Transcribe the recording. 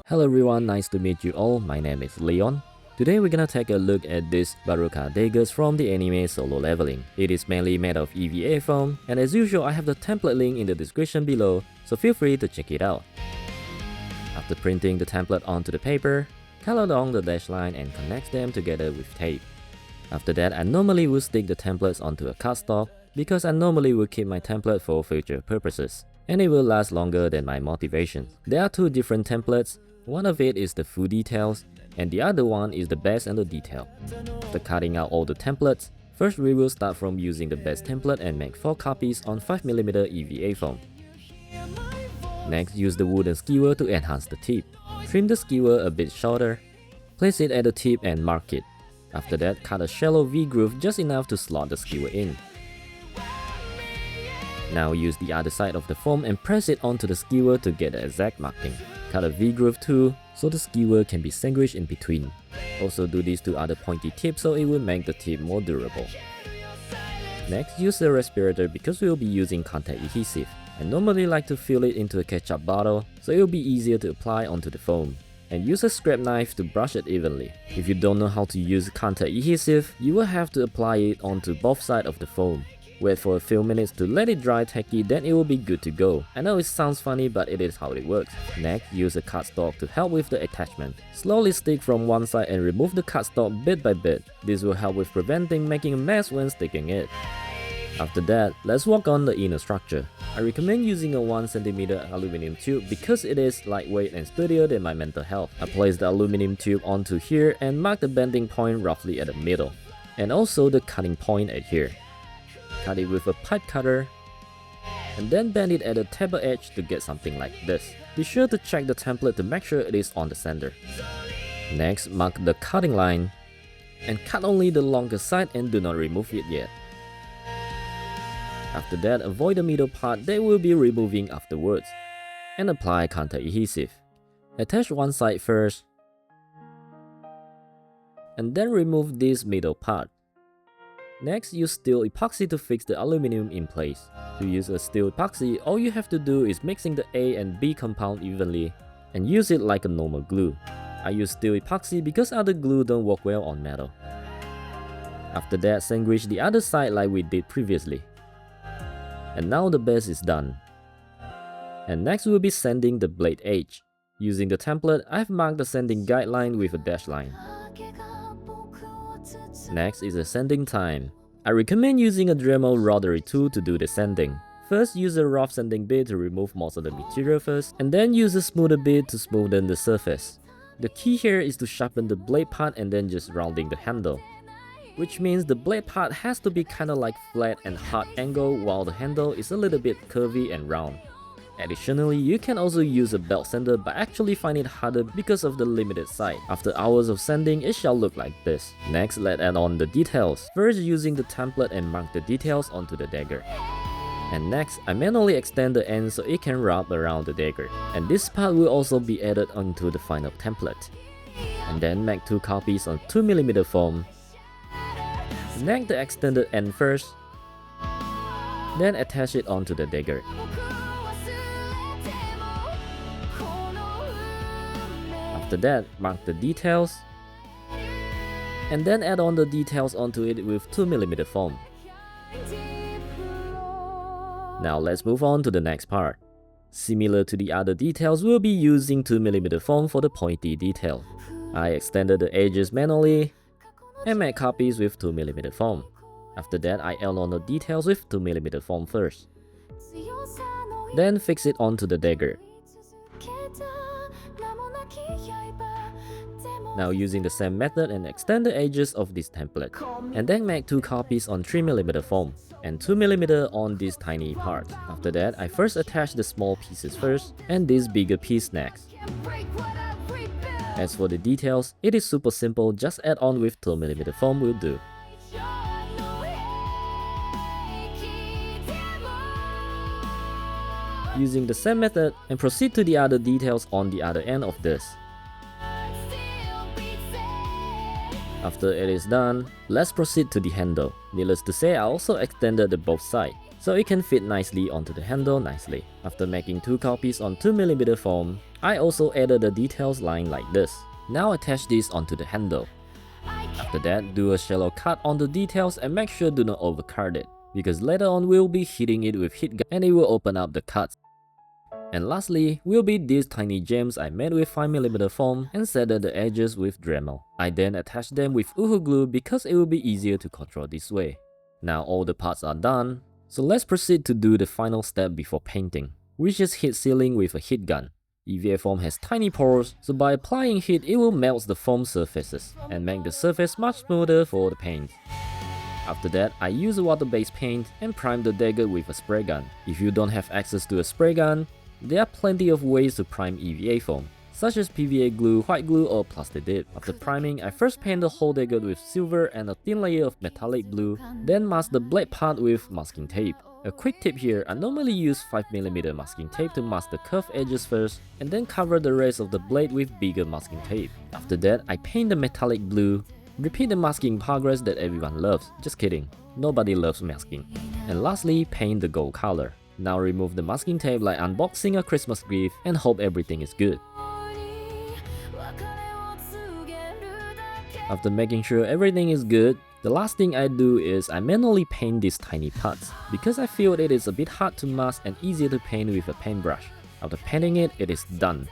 Hello everyone, nice to meet you all. My name is Leon. Today we're gonna take a look at this Baruka daggers from the anime Solo Leveling. It is mainly made of EVA foam, and as usual I have the template link in the description below, so feel free to check it out. After printing the template onto the paper, color along the dash line and connect them together with tape. After that, I normally will stick the templates onto a cardstock because I normally will keep my template for future purposes, and it will last longer than my motivation. There are two different templates. One of it is the full details, and the other one is the base and the detail. After cutting out all the templates, first we will start from using the base template and make 4 copies on 5mm EVA foam. Next, use the wooden skewer to enhance the tip. Trim the skewer a bit shorter, place it at the tip and mark it. After that, cut a shallow V groove just enough to slot the skewer in. Now use the other side of the foam and press it onto the skewer to get the exact marking. Cut a V groove too, so the skewer can be sandwiched in between. Also do this to other pointy tips so it will make the tip more durable. Next, use the respirator because we will be using contact adhesive. I normally like to fill it into a ketchup bottle, so it will be easier to apply onto the foam. And use a scrap knife to brush it evenly. If you don't know how to use contact adhesive, you will have to apply it onto both sides of the foam. Wait for a few minutes to let it dry tacky, then it will be good to go. I know it sounds funny, but it is how it works. Next, use a cardstock to help with the attachment. Slowly stick from one side and remove the cardstock bit by bit. This will help with preventing making a mess when sticking it. After that, let's work on the inner structure. I recommend using a 1cm aluminum tube because it is lightweight and sturdier than my mental health. I place the aluminum tube onto here and mark the bending point roughly at the middle, and also the cutting point at here. Cut it with a pipe cutter, and then bend it at the table edge to get something like this. Be sure to check the template to make sure it is on the center. Next, mark the cutting line, and cut only the longer side and do not remove it yet. After that, avoid the middle part that we'll be removing afterwards, and apply contact adhesive. Attach one side first, and then remove this middle part. Next, use steel epoxy to fix the aluminum in place. To use a steel epoxy, all you have to do is mixing the A and B compound evenly, and use it like a normal glue. I use steel epoxy because other glue don't work well on metal. After that, sandwich the other side like we did previously. And now the base is done. And next we'll be sanding the blade edge. Using the template, I've marked the sanding guideline with a dash line. Next is the sanding time. I recommend using a Dremel rotary tool to do the sanding. First, use a rough sanding bit to remove most of the material first, and then use a smoother bit to smoothen the surface. The key here is to sharpen the blade part and then just rounding the handle, which means the blade part has to be kinda like flat and hard angle while the handle is a little bit curvy and round. Additionally, you can also use a belt sander but actually find it harder because of the limited size. After hours of sanding, it shall look like this. Next, let's add on the details. First, using the template and mark the details onto the dagger. And next, I manually extend the end so it can wrap around the dagger. And this part will also be added onto the final template. And then make 2 copies on 2mm foam. Snag the extended end first, then attach it onto the dagger. After that, mark the details, and then add on the details onto it with 2mm foam. Now let's move on to the next part. Similar to the other details, we'll be using 2mm foam for the pointy detail. I extended the edges manually and make copies with 2mm foam. After that, I add on the details with 2mm foam first. Then fix it onto the dagger. Now using the same method and extend the edges of this template. And then make 2 copies on 3mm foam and 2mm on this tiny part. After that, I first attach the small pieces first and this bigger piece next. As for the details, it is super simple, just add on with 2mm foam will do. Using the same method, and proceed to the other details on the other end of this. After it is done, let's proceed to the handle. Needless to say, I also extended the both sides, so it can fit nicely onto the handle nicely. After making 2 copies on 2mm foam, I also added the details line like this. Now attach this onto the handle. After that, do a shallow cut on the details and make sure do not overcut it, because later on we'll be hitting it with heat gun and it will open up the cuts. And lastly, will be these tiny gems I made with 5mm foam and setted the edges with Dremel. I then attached them with Uhu glue because it will be easier to control this way. Now all the parts are done, so let's proceed to do the final step before painting, which is heat sealing with a heat gun. EVA foam has tiny pores, so by applying heat it will melt the foam surfaces and make the surface much smoother for the paint. After that, I use a water-based paint and prime the Dagger with a spray gun. If you don't have access to a spray gun, there are plenty of ways to prime EVA foam, such as PVA glue, white glue or plastic dip. After priming, I first paint the whole Dagger with silver and a thin layer of metallic blue, then mask the blade part with masking tape. A quick tip here, I normally use 5mm masking tape to mask the curved edges first, and then cover the rest of the blade with bigger masking tape. After that, I paint the metallic blue. Repeat the masking progress that everyone loves. Just kidding, nobody loves masking. And lastly, paint the gold color. Now remove the masking tape like unboxing a Christmas gift and hope everything is good. After making sure everything is good, the last thing I do is I manually paint these tiny parts, because I feel it is a bit hard to mask and easier to paint with a paintbrush. After painting it, it is done.